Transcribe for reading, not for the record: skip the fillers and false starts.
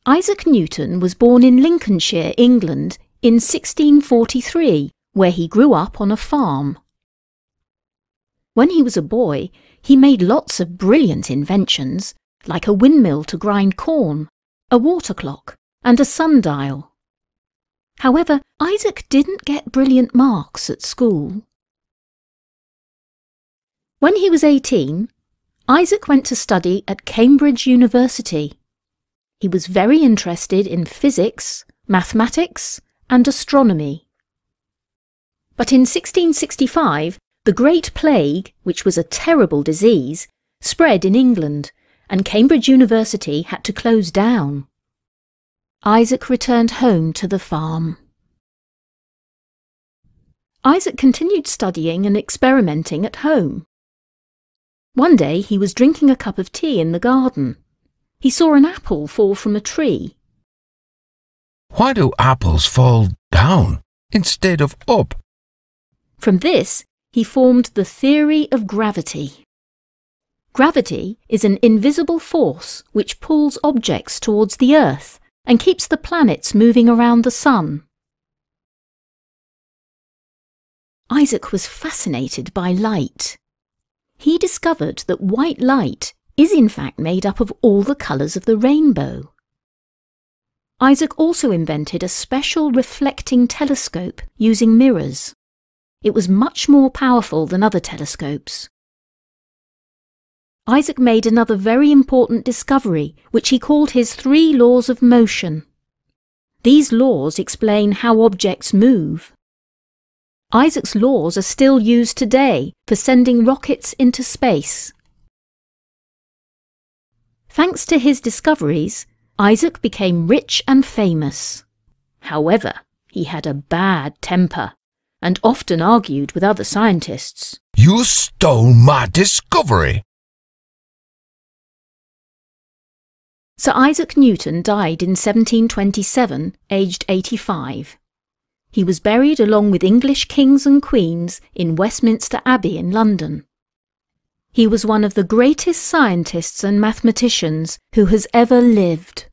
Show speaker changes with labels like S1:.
S1: Isaac Newton was born in Lincolnshire, England, in 1643, where he grew up on a farm. When he was a boy, he made lots of brilliant inventions, like a windmill to grind corn, a water clock, and a sundial. However, Isaac didn't get brilliant marks at school. When he was 18, Isaac went to study at Cambridge University. He was very interested in physics, mathematics, and astronomy. But in 1665, the Great Plague, which was a terrible disease, spread in England, and Cambridge University had to close down. Isaac returned home to the farm. Isaac continued studying and experimenting at home. One day he was drinking a cup of tea in the garden. He saw an apple fall from a tree.
S2: Why do apples fall down instead of up?
S1: From this, he formed the theory of gravity. Gravity is an invisible force which pulls objects towards the Earth and keeps the planets moving around the Sun. Isaac was fascinated by light. He discovered that white light is in fact made up of all the colours of the rainbow. Isaac also invented a special reflecting telescope using mirrors. It was much more powerful than other telescopes. Isaac made another very important discovery, which he called his 3 laws of motion. These laws explain how objects move. Isaac's laws are still used today for sending rockets into space. Thanks to his discoveries, Isaac became rich and famous. However, he had a bad temper and often argued with other scientists.
S2: You stole my discovery!
S1: Sir Isaac Newton died in 1727, aged 85. He was buried along with English kings and queens in Westminster Abbey in London. He was one of the greatest scientists and mathematicians who has ever lived.